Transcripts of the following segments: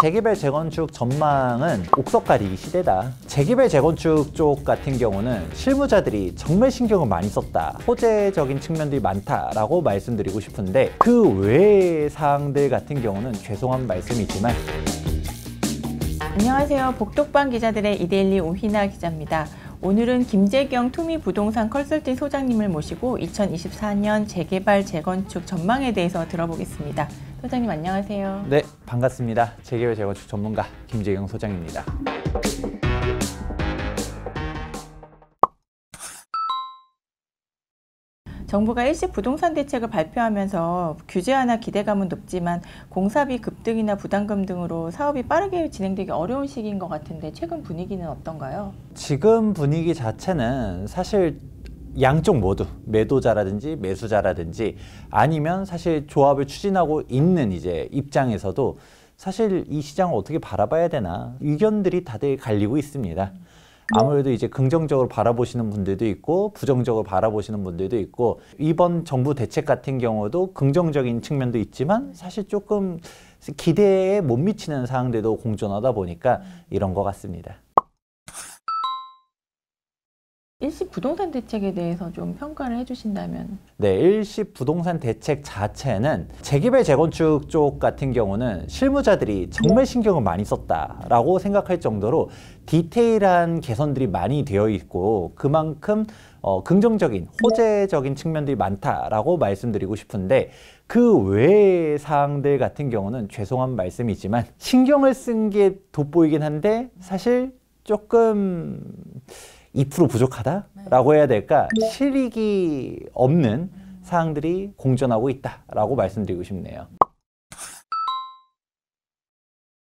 재개발 재건축 전망은 옥석 가리기 시대다. 재개발 재건축 쪽 같은 경우는 실무자들이 정말 신경을 많이 썼다, 호재적인 측면들이 많다라고 말씀드리고 싶은데, 그 외의 사항들 같은 경우는 죄송한 말씀이지만. 안녕하세요. 복독방 기자들의 이데일리 오희나 기자입니다. 오늘은 김재경 투미부동산 컨설팅 소장님을 모시고 2024년 재개발 재건축 전망에 대해서 들어보겠습니다. 소장님 안녕하세요. 네, 반갑습니다. 재개발 재건축 전문가 김재경 소장입니다. 정부가 일시 부동산 대책을 발표하면서 규제 완화 기대감은 높지만 공사비 급등이나 부담금 등으로 사업이 빠르게 진행되기 어려운 시기인 것 같은데 최근 분위기는 어떤가요? 지금 분위기 자체는 사실 양쪽 모두, 매도자라든지 매수자라든지 아니면 사실 조합을 추진하고 있는 이제 입장에서도 사실 이 시장을 어떻게 바라봐야 되나 의견들이 다들 갈리고 있습니다. 아무래도 이제 긍정적으로 바라보시는 분들도 있고 부정적으로 바라보시는 분들도 있고, 이번 정부 대책 같은 경우도 긍정적인 측면도 있지만 사실 조금 기대에 못 미치는 사항들도 공존하다 보니까 이런 것 같습니다. 일시 부동산 대책에 대해서 좀 평가를 해주신다면? 네, 일시 부동산 대책 자체는 재개발 재건축 쪽 같은 경우는 실무자들이 정말 신경을 많이 썼다라고 생각할 정도로 디테일한 개선들이 많이 되어 있고, 그만큼 긍정적인, 호재적인 측면들이 많다라고 말씀드리고 싶은데, 그 외의 사항들 같은 경우는 죄송한 말씀이지만 신경을 쓴 게 돋보이긴 한데 사실 조금 2% 부족하다라고 해야 될까, 실익이 없는 사항들이 공존하고 있다라고 말씀드리고 싶네요.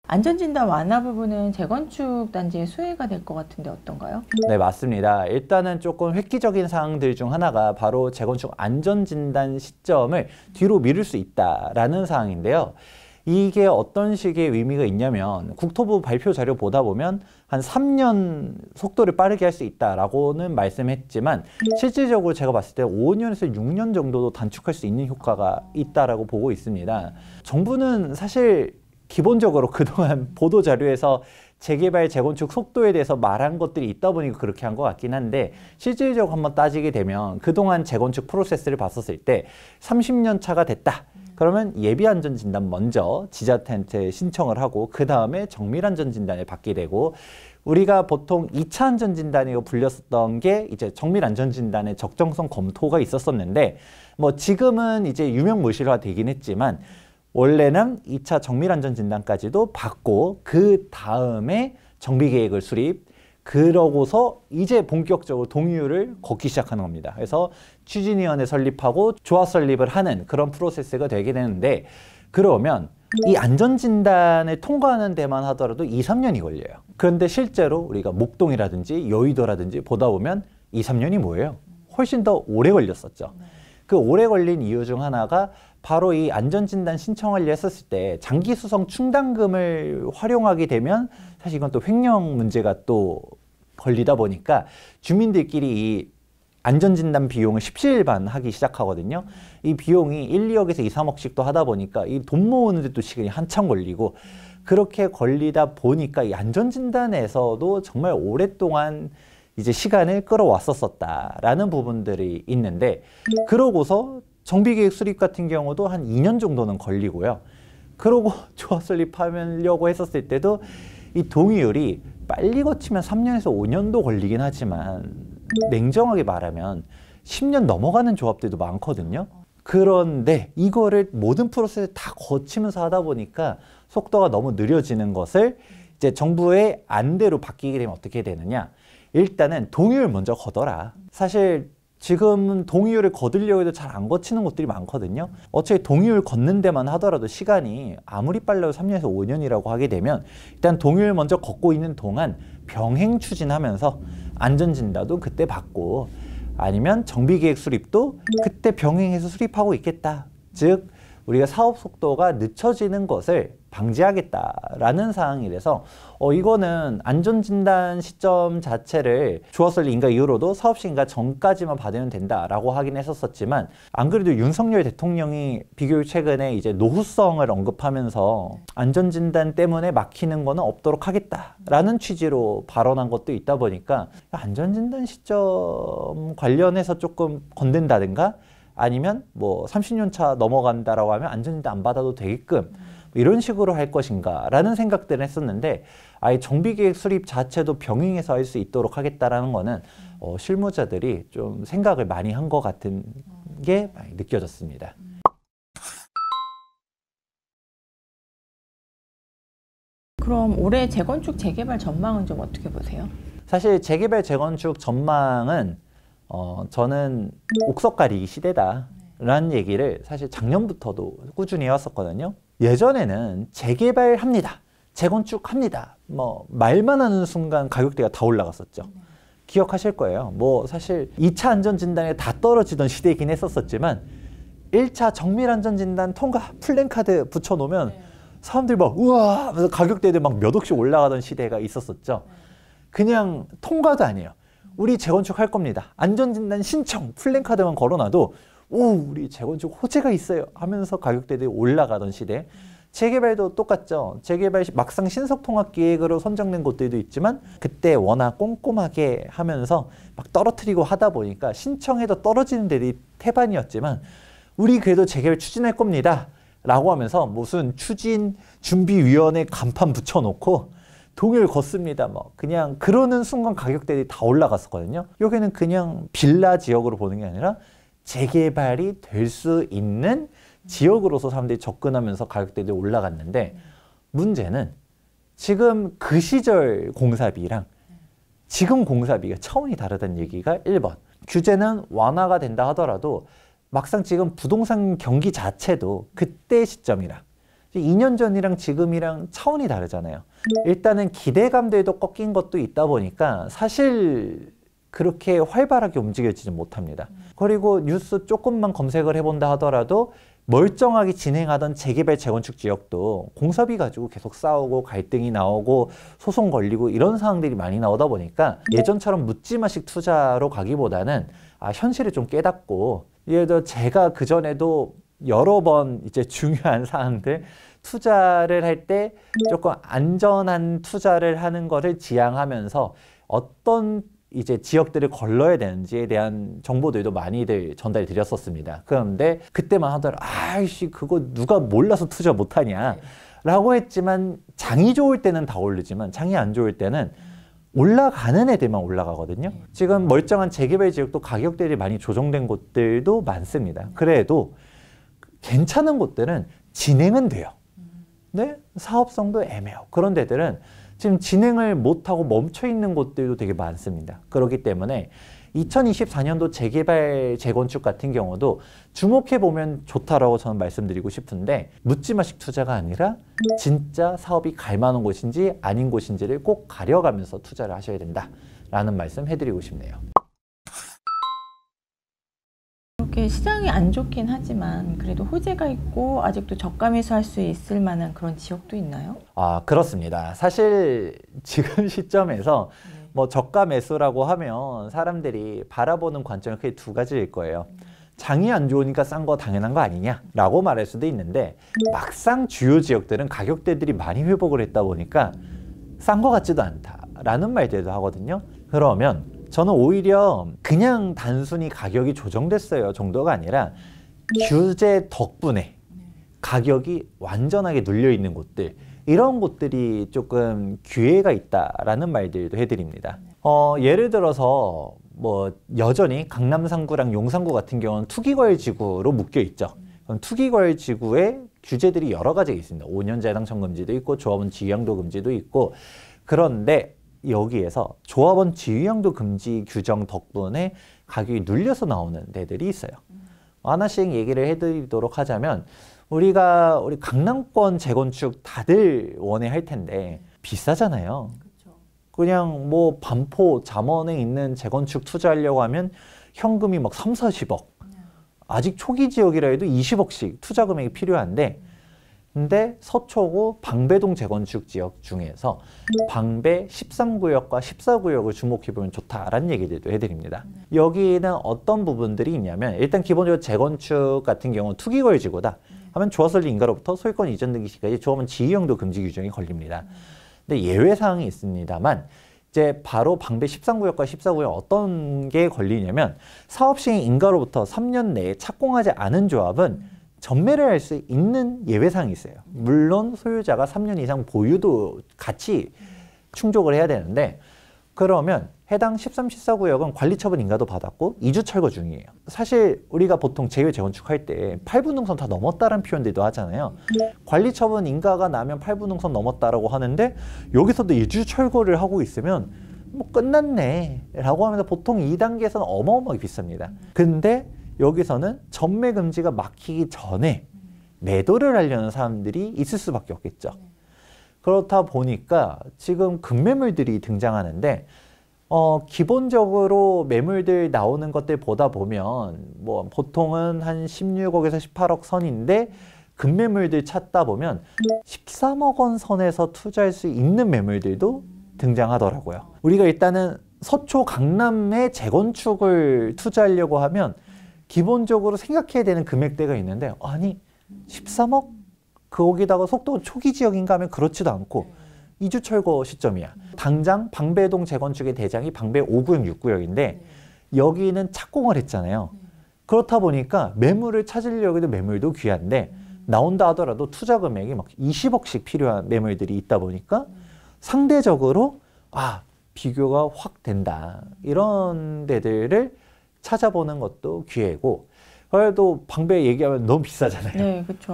안전진단 완화 부분은 재건축 단지의 수혜가 될 것 같은데 어떤가요? 네, 맞습니다. 일단은 조금 획기적인 사항들 중 하나가 바로 재건축 안전진단 시점을 뒤로 미룰 수 있다라는 사항인데요. 이게 어떤 식의 의미가 있냐면, 국토부 발표 자료 보다 보면 한 3년 속도를 빠르게 할 수 있다라고는 말씀했지만 실질적으로 제가 봤을 때 5년에서 6년 정도도 단축할 수 있는 효과가 있다라고 보고 있습니다. 정부는 사실 기본적으로 그동안 보도 자료에서 재개발 재건축 속도에 대해서 말한 것들이 있다 보니까 그렇게 한 것 같긴 한데, 실질적으로 한번 따지게 되면 그동안 재건축 프로세스를 봤었을 때 30년 차가 됐다 그러면 예비안전진단 먼저 지자체한테 신청을 하고 그 다음에 정밀안전진단을 받게 되고, 우리가 보통 2차 안전진단이라고 불렸었던 게 이제 정밀안전진단의 적정성 검토가 있었었는데, 뭐 지금은 이제 유명무실화 되긴 했지만 원래는 2차 정밀안전진단까지도 받고 그 다음에 정비계획을 수립, 그러고서 이제 본격적으로 동의율을 걷기 시작하는 겁니다. 그래서 추진위원회 설립하고 조합 설립을 하는 그런 프로세스가 되게 되는데, 그러면 이 안전진단을 통과하는 데만 하더라도 2, 3년이 걸려요. 그런데 실제로 우리가 목동이라든지 여의도라든지 보다 보면 2, 3년이 뭐예요? 훨씬 더 오래 걸렸었죠. 그 오래 걸린 이유 중 하나가 바로 이 안전진단 신청하려 했었을 때 장기 수송 충당금을 활용하게 되면 사실 이건 또 횡령 문제가 또 걸리다 보니까 주민들끼리 이 안전진단 비용을 십시일반하기 시작하거든요. 이 비용이 1, 2억에서 2, 3억씩도 하다 보니까 이 돈 모으는 데 또 시간이 한참 걸리고, 그렇게 걸리다 보니까 이 안전진단에서도 정말 오랫동안 이제 시간을 끌어왔었다라는 부분들이 있는데, 그러고서 정비계획 수립 같은 경우도 한 2년 정도는 걸리고요. 그러고 조합 설립하려고 했었을 때도 이 동의율이 빨리 거치면 3년에서 5년도 걸리긴 하지만 냉정하게 말하면 10년 넘어가는 조합들도 많거든요. 그런데 이거를 모든 프로세스 다 거치면서 하다 보니까 속도가 너무 느려지는 것을 이제 정부의 안대로 바뀌게 되면 어떻게 되느냐, 일단은 동의율 먼저 거둬라. 사실 지금 동의율을 거두려고 해도 잘 안 거치는 곳들이 많거든요. 어차피 동의율 걷는 데만 하더라도 시간이 아무리 빨라도 3년에서 5년이라고 하게 되면 일단 동의율 먼저 걷고 있는 동안 병행 추진하면서 안전진단도 그때 받고, 아니면 정비계획 수립도 그때 병행해서 수립하고 있겠다. 즉 우리가 사업 속도가 늦춰지는 것을 방지하겠다라는 사항이라서 이거는 안전진단 시점 자체를 주어설리 인가 이후로도 사업시 인가 전까지만 받으면 된다라고 하긴 했었지만 안 그래도 윤석열 대통령이 비교육 최근에 이제 노후성을 언급하면서 안전진단 때문에 막히는 거는 없도록 하겠다라는 취지로 발언한 것도 있다 보니까 안전진단 시점 관련해서 조금 건든다든가 아니면 뭐 30년 차 넘어간다라고 하면 안전진단 안 받아도 되게끔 이런 식으로 할 것인가 라는 생각들을 했었는데 아예 정비계획 수립 자체도 병행해서 할 수 있도록 하겠다라는 거는 실무자들이 좀 생각을 많이 한 것 같은 게 많이 느껴졌습니다. 그럼 올해 재건축 재개발 전망은 좀 어떻게 보세요? 사실 재개발 재건축 전망은 저는 옥석 가리기 시대다라는 얘기를 사실 작년부터도 꾸준히 해왔었거든요. 예전에는 재개발합니다, 재건축합니다, 뭐 말만 하는 순간 가격대가 다 올라갔었죠. 기억하실 거예요. 뭐 사실 2차 안전진단에 다 떨어지던 시대이긴 했었지만 1차 정밀안전진단 통과 플랜카드 붙여놓으면 사람들이 막 우와 하면서 가격대들 막 몇 억씩 올라가던 시대가 있었었죠. 그냥 통과도 아니에요. 우리 재건축 할 겁니다. 안전진단 신청 플랜카드만 걸어놔도 오 우리 재건축 호재가 있어요 하면서 가격대들이 올라가던 시대. 재개발도 똑같죠. 재개발 막상 신속통합기획으로 선정된 곳들도 있지만 그때 워낙 꼼꼼하게 하면서 막 떨어뜨리고 하다 보니까 신청해도 떨어지는 데들이 태반이었지만 우리 그래도 재개발 추진할 겁니다 라고 하면서 무슨 추진준비위원회 간판 붙여놓고 동일 걷습니다. 뭐 그냥 그러는 순간 가격대들이 다 올라갔었거든요. 여기는 그냥 빌라 지역으로 보는 게 아니라 재개발이 될 수 있는 지역으로서 사람들이 접근하면서 가격대들이 올라갔는데 문제는 지금 그 시절 공사비랑 지금 공사비가 차원이 다르다는 얘기가 1번. 규제는 완화가 된다 하더라도 막상 지금 부동산 경기 자체도 그때 시점이랑 2년 전이랑 지금이랑 차원이 다르잖아요. 일단은 기대감들도 꺾인 것도 있다 보니까 사실 그렇게 활발하게 움직여지지 못합니다. 그리고 뉴스 조금만 검색을 해본다 하더라도 멀쩡하게 진행하던 재개발 재건축 지역도 공사비 가지고 계속 싸우고 갈등이 나오고 소송 걸리고 이런 상황들이 많이 나오다 보니까 예전처럼 묻지마식 투자로 가기보다는 현실을 좀 깨닫고 예를 들어 제가 그전에도 여러 번 이제 중요한 사항들 투자를 할 때 조금 안전한 투자를 하는 거를 지향하면서 어떤 이제 지역들을 걸러야 되는지에 대한 정보들도 많이들 전달 드렸었습니다. 그런데 그때만 하더라도 아이씨 그거 누가 몰라서 투자 못하냐 라고 했지만 장이 좋을 때는 다 오르지만 장이 안 좋을 때는 올라가는 애들만 올라가거든요. 지금 멀쩡한 재개발 지역도 가격들이 많이 조정된 곳들도 많습니다. 그래도 괜찮은 곳들은 진행은 돼요. 네? 사업성도 애매하고 그런 데들은 지금 진행을 못하고 멈춰있는 곳들도 되게 많습니다. 그렇기 때문에 2024년도 재개발, 재건축 같은 경우도 주목해보면 좋다라고 저는 말씀드리고 싶은데 묻지마식 투자가 아니라 진짜 사업이 갈 만한 곳인지 아닌 곳인지를 꼭 가려가면서 투자를 하셔야 된다라는 말씀 해드리고 싶네요. 이렇게 시장이 안 좋긴 하지만 그래도 호재가 있고 아직도 저가 매수할 수 있을 만한 그런 지역도 있나요? 그렇습니다. 사실 지금 시점에서 뭐 저가 매수라고 하면 사람들이 바라보는 관점이 크게 두 가지일 거예요. 장이 안 좋으니까 싼 거 당연한 거 아니냐라고 말할 수도 있는데 막상 주요 지역들은 가격대들이 많이 회복을 했다 보니까 싼 거 같지도 않다라는 말들도 하거든요. 그러면 저는 오히려 그냥 단순히 가격이 조정됐어요 정도가 아니라 규제 덕분에 가격이 완전하게 눌려있는 곳들 이런 곳들이 조금 기회가 있다라는 말들도 해드립니다. 예를 들어서 뭐 여전히 강남 3구랑 용산구 같은 경우는 투기과열지구로 묶여있죠. 투기과열지구에 규제들이 여러 가지가 있습니다. 5년 재당 청금지도 있고 조합원 지위양도 금지도 있고 그런데 여기에서 조합원 지위양도 금지 규정 덕분에 가격이 눌려서 나오는 데들이 있어요. 하나씩 얘기를 해드리도록 하자면 우리 강남권 재건축 다들 원해 할 텐데 비싸잖아요. 그냥 뭐 반포, 잠원에 있는 재건축 투자하려고 하면 현금이 막 3, 40억 아직 초기 지역이라 해도 20억씩 투자 금액이 필요한데 근데 서초구 방배동 재건축 지역 중에서 방배 13구역과 14구역을 주목해보면 좋다라는 얘기들도 해드립니다. 여기는 어떤 부분들이 있냐면 일단 기본적으로 재건축 같은 경우는 투기거래지구다 하면 조합설립 인가로부터 소유권 이전 등기 시까지 조합은 지휘형도 금지 규정이 걸립니다. 근데 예외사항이 있습니다만 이제 바로 방배 13구역과 14구역 어떤 게 걸리냐면 사업시행 인가로부터 3년 내에 착공하지 않은 조합은 전매를 할 수 있는 예외사항이 있어요. 물론 소유자가 3년 이상 보유도 같이 충족을 해야 되는데 그러면 해당 13, 14구역은 관리처분 인가도 받았고 이주 철거 중이에요. 사실 우리가 보통 제외 재건축할 때 8분능선 다 넘었다는 표현들도 하잖아요. 관리처분 인가가 나면 8분능선 넘었다라고 하는데 여기서도 이주 철거를 하고 있으면 뭐 끝났네 라고 하면서 보통 2단계에서는 어마어마하게 비쌉니다. 근데 여기서는 전매 금지가 막히기 전에 매도를 하려는 사람들이 있을 수밖에 없겠죠. 그렇다 보니까 지금 급매물들이 등장하는데 기본적으로 매물들 나오는 것들 보다 보면 뭐 보통은 한 16억에서 18억 선인데 급매물들 찾다 보면 13억 원 선에서 투자할 수 있는 매물들도 등장하더라고요. 우리가 일단은 서초 강남의 재건축을 투자하려고 하면 기본적으로 생각해야 되는 금액대가 있는데 아니 13억? 거기다가 속도 초기 지역인가 하면 그렇지도 않고 이주 철거 시점이야. 당장 방배동 재건축의 대장이 방배 5구역, 6구역인데 여기는 착공을 했잖아요. 그렇다 보니까 매물을 찾으려고 해도 매물도 귀한데 나온다 하더라도 투자 금액이 막 20억씩 필요한 매물들이 있다 보니까 상대적으로 비교가 확 된다. 이런 데들을 찾아보는 것도 기회고 그래도 방배 얘기하면 너무 비싸잖아요. 네, 그렇죠.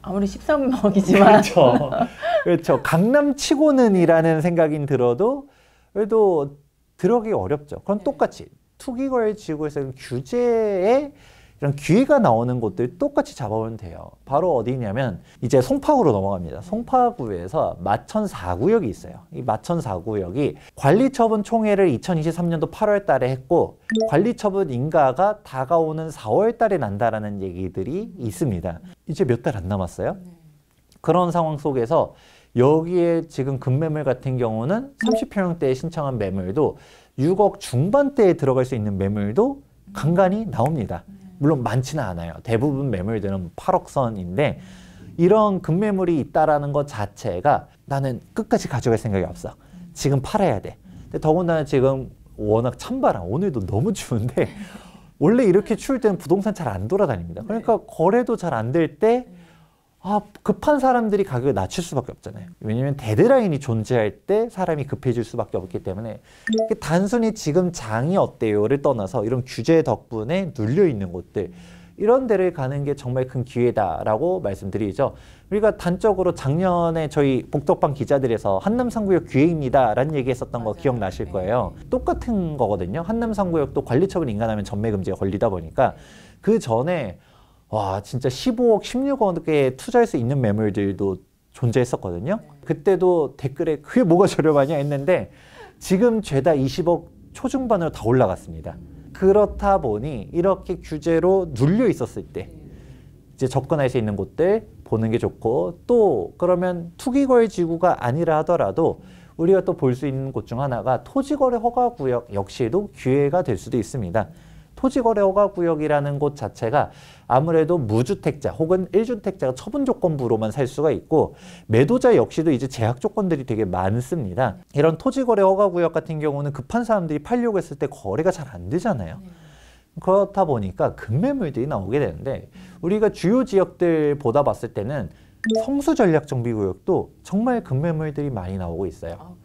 아무리 13억이지만 그렇죠. 강남치고는 이라는 생각이 들어도 그래도 들어가기 어렵죠. 그럼 똑같이 투기거래지구에서는 규제에 이런 기회가 나오는 곳들 똑같이 잡아보면 돼요. 바로 어디냐면 이제 송파구로 넘어갑니다. 송파구에서 마천 4구역이 있어요. 이 마천 4구역이 관리처분 총회를 2023년도 8월 달에 했고 관리처분 인가가 다가오는 4월 달에 난다라는 얘기들이 있습니다. 이제 몇 달 안 남았어요. 그런 상황 속에서 여기에 지금 급매물 같은 경우는 30평형대에 신청한 매물도 6억 중반대에 들어갈 수 있는 매물도 간간히 나옵니다. 물론 많지는 않아요. 대부분 매물들은 8억 선인데 이런 급매물이 있다라는 것 자체가 나는 끝까지 가져갈 생각이 없어. 지금 팔아야 돼. 근데 더군다나 지금 워낙 찬바람, 오늘도 너무 추운데 원래 이렇게 추울 때는 부동산 잘 안 돌아다닙니다. 그러니까 거래도 잘 안 될 때 급한 사람들이 가격을 낮출 수밖에 없잖아요. 왜냐하면 데드라인이 존재할 때 사람이 급해질 수밖에 없기 때문에 단순히 지금 장이 어때요를 떠나서 이런 규제 덕분에 눌려있는 곳들 이런 데를 가는 게 정말 큰 기회다라고 말씀드리죠. 우리가 단적으로 작년에 저희 복덕방 기자들에서 한남 3구역 기회입니다 라는 얘기 했었던 거 기억나실 거예요. 똑같은 거거든요. 한남 3구역도 관리처분 인가하면 전매금지가 걸리다 보니까 그 전에 진짜 15억, 16억에 투자할 수 있는 매물들도 존재했었거든요. 그때도 댓글에 그게 뭐가 저렴하냐 했는데 지금 죄다 20억 초중반으로 다 올라갔습니다. 그렇다 보니 이렇게 규제로 눌려 있었을 때 이제 접근할 수 있는 곳들 보는 게 좋고 또 그러면 투기거래지구가 아니라 하더라도 우리가 또 볼 수 있는 곳 중 하나가 토지거래 허가구역 역시도 기회가 될 수도 있습니다. 토지거래 허가구역이라는 곳 자체가 아무래도 무주택자 혹은 1주택자가 처분 조건부로만 살 수가 있고 매도자 역시도 이제 제약 조건들이 되게 많습니다. 이런 토지거래 허가구역 같은 경우는 급한 사람들이 팔려고 했을 때 거래가 잘 안 되잖아요. 그렇다 보니까 급매물들이 나오게 되는데 우리가 주요 지역들 보다 봤을 때는 성수전략정비구역도 정말 급매물들이 많이 나오고 있어요.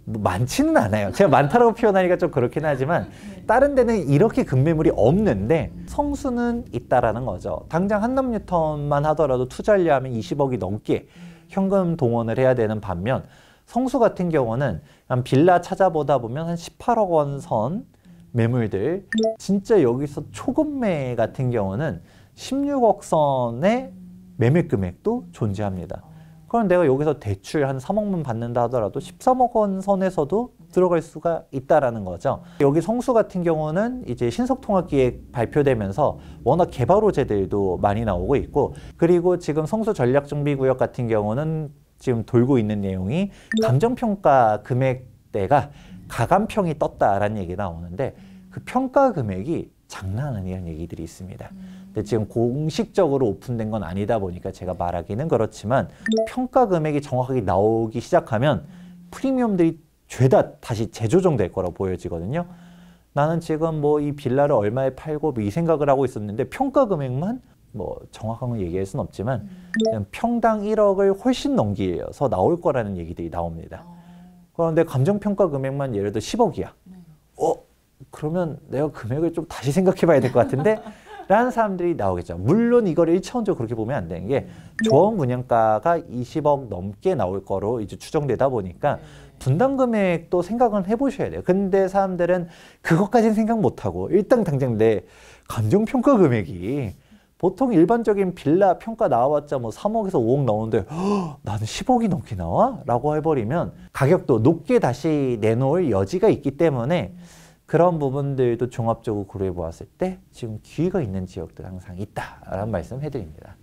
뭐 많지는 않아요. 제가 많다라고 표현하니까 좀 그렇긴 하지만 다른 데는 이렇게 급매물이 없는데 성수는 있다라는 거죠. 당장 한남뉴턴만 하더라도 투자하려 하면 20억이 넘게 현금 동원을 해야 되는 반면 성수 같은 경우는 한 빌라 찾아보다 보면 한 18억 원 선 매물들 진짜 여기서 초급매 같은 경우는 16억 선의 매매 금액도 존재합니다. 그럼 내가 여기서 대출 한 3억만 받는다 하더라도 13억 원 선에서도 들어갈 수가 있다라는 거죠. 여기 성수 같은 경우는 이제 신속통합기획 발표되면서 워낙 개발 호재들도 많이 나오고 있고, 그리고 지금 성수 전략정비구역 같은 경우는 지금 돌고 있는 내용이 감정평가 금액대가 가감평이 떴다라는 얘기 나오는데, 그 평가 금액이 장난 아니라는 얘기들이 있습니다. 근데 지금 공식적으로 오픈된 건 아니다 보니까 제가 말하기는 그렇지만, 평가 금액이 정확하게 나오기 시작하면 프리미엄들이 죄다 다시 재조정될 거라고 보여지거든요. 나는 지금 뭐 이 빌라를 얼마에 팔고 뭐 이 생각을 하고 있었는데, 평가 금액만 뭐 정확한 건 얘기할 수는 없지만 그냥 평당 1억을 훨씬 넘기서 나올 거라는 얘기들이 나옵니다. 그런데 감정평가 금액만 예를 들어 10억이야. 그러면 내가 금액을 좀 다시 생각해 봐야 될 것 같은데 라는 사람들이 나오겠죠. 물론 이거를 1차원적으로 그렇게 보면 안 되는 게, 조합 분양가가 20억 넘게 나올 거로 이제 추정되다 보니까 분담 금액도 생각은 해보셔야 돼요. 근데 사람들은 그것까지는 생각 못하고 일단 당장 내 감정평가 금액이, 보통 일반적인 빌라 평가 나와봤자 뭐 3억에서 5억 나오는데 나는 10억이 넘게 나와? 라고 해버리면 가격도 높게 다시 내놓을 여지가 있기 때문에, 그런 부분들도 종합적으로 고려해 보았을 때 지금 기회가 있는 지역들 항상 있다라는 말씀 해드립니다.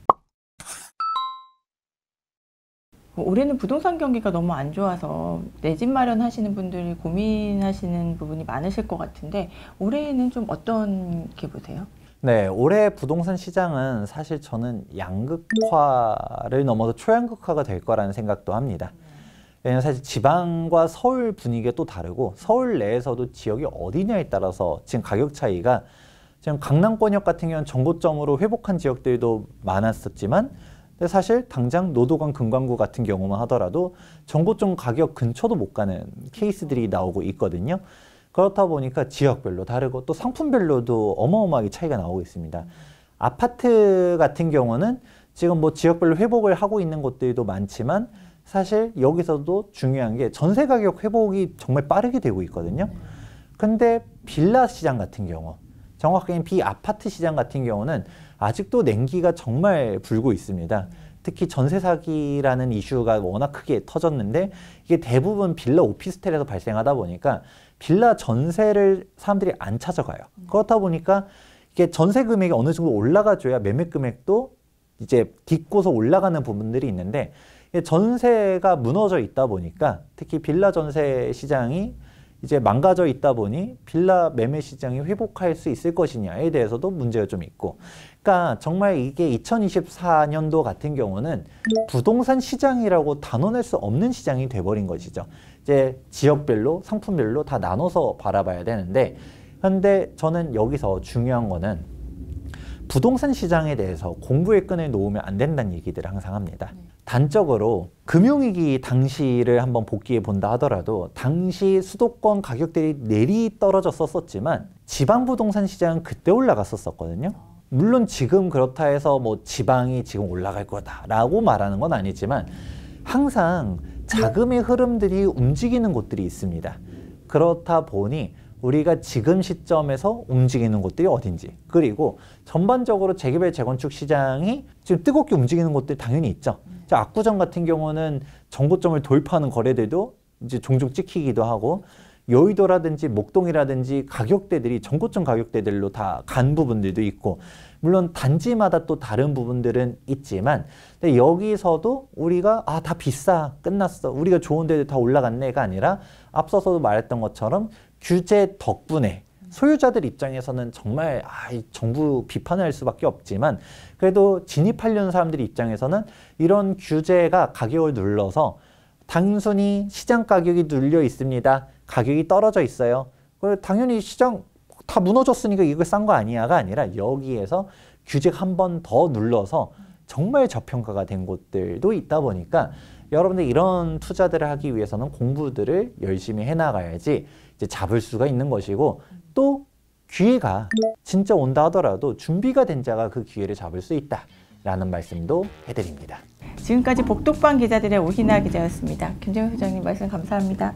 올해는 부동산 경기가 너무 안 좋아서 내 집 마련하시는 분들이 고민하시는 부분이 많으실 것 같은데, 올해는 좀 어떻게 보세요? 네, 올해 부동산 시장은 사실 저는 양극화를 넘어서 초양극화가 될 거라는 생각도 합니다. 왜냐하면 사실 지방과 서울 분위기가 또 다르고, 서울 내에서도 지역이 어디냐에 따라서 지금 가격 차이가, 지금 강남권역 같은 경우는 정고점으로 회복한 지역들도 많았었지만, 근데 사실 당장 노도강 금강구 같은 경우만 하더라도 정고점 가격 근처도 못 가는 케이스들이 나오고 있거든요. 그렇다 보니까 지역별로 다르고 또 상품별로도 어마어마하게 차이가 나오고 있습니다. 아파트 같은 경우는 지금 뭐 지역별로 회복을 하고 있는 곳들도 많지만, 사실 여기서도 중요한 게 전세 가격 회복이 정말 빠르게 되고 있거든요. 근데 빌라 시장 같은 경우, 정확하게 비아파트 시장 같은 경우는 아직도 냉기가 정말 불고 있습니다. 특히 전세 사기라는 이슈가 워낙 크게 터졌는데, 이게 대부분 빌라 오피스텔에서 발생하다 보니까 빌라 전세를 사람들이 안 찾아가요. 그렇다 보니까 이게 전세 금액이 어느 정도 올라가줘야 매매 금액도 이제 딛고서 올라가는 부분들이 있는데, 전세가 무너져 있다 보니까, 특히 빌라 전세 시장이 이제 망가져 있다 보니 빌라 매매 시장이 회복할 수 있을 것이냐에 대해서도 문제가 좀 있고, 그러니까 정말 이게 2024년도 같은 경우는 부동산 시장이라고 단언할 수 없는 시장이 돼버린 것이죠. 이제 지역별로 상품별로 다 나눠서 바라봐야 되는데, 근데 저는 여기서 중요한 거는 부동산 시장에 대해서 공부의 끈을 놓으면 안 된다는 얘기들을 항상 합니다. 단적으로 금융위기 당시를 한번 복기해 본다 하더라도, 당시 수도권 가격들이 내리 떨어졌었지만 지방 부동산 시장은 그때 올라갔었거든요. 물론 지금 그렇다 해서 뭐 지방이 지금 올라갈 거다라고 말하는 건 아니지만, 항상 자금의 흐름들이 움직이는 곳들이 있습니다. 그렇다 보니 우리가 지금 시점에서 움직이는 곳들이 어딘지, 그리고 전반적으로 재개발 재건축 시장이 지금 뜨겁게 움직이는 곳들이 당연히 있죠. 자, 압구정 같은 경우는 정고점을 돌파하는 거래들도 이제 종종 찍히기도 하고, 여의도라든지 목동이라든지 가격대들이 정고점 가격대들로 다 간 부분들도 있고, 물론 단지마다 또 다른 부분들은 있지만, 근데 여기서도 우리가 다 비싸, 끝났어, 우리가 좋은 데들 다 올라갔네가 아니라, 앞서서도 말했던 것처럼 규제 덕분에 소유자들 입장에서는 정말 정부 비판을 할 수밖에 없지만, 그래도 진입하려는 사람들 입장에서는 이런 규제가 가격을 눌러서, 단순히 시장 가격이 눌려 있습니다, 가격이 떨어져 있어요, 당연히 시장 다 무너졌으니까 이거 싼 거 아니야가 아니라, 여기에서 규제가 한 번 더 눌러서 정말 저평가가 된 곳들도 있다 보니까, 여러분들 이런 투자들을 하기 위해서는 공부들을 열심히 해나가야지 이제 잡을 수가 있는 것이고, 또 기회가 진짜 온다 하더라도 준비가 된 자가 그 기회를 잡을 수 있다라는 말씀도 해드립니다. 지금까지 복독방 기자들의 오희나 기자였습니다. 김정현 소장님 말씀 감사합니다.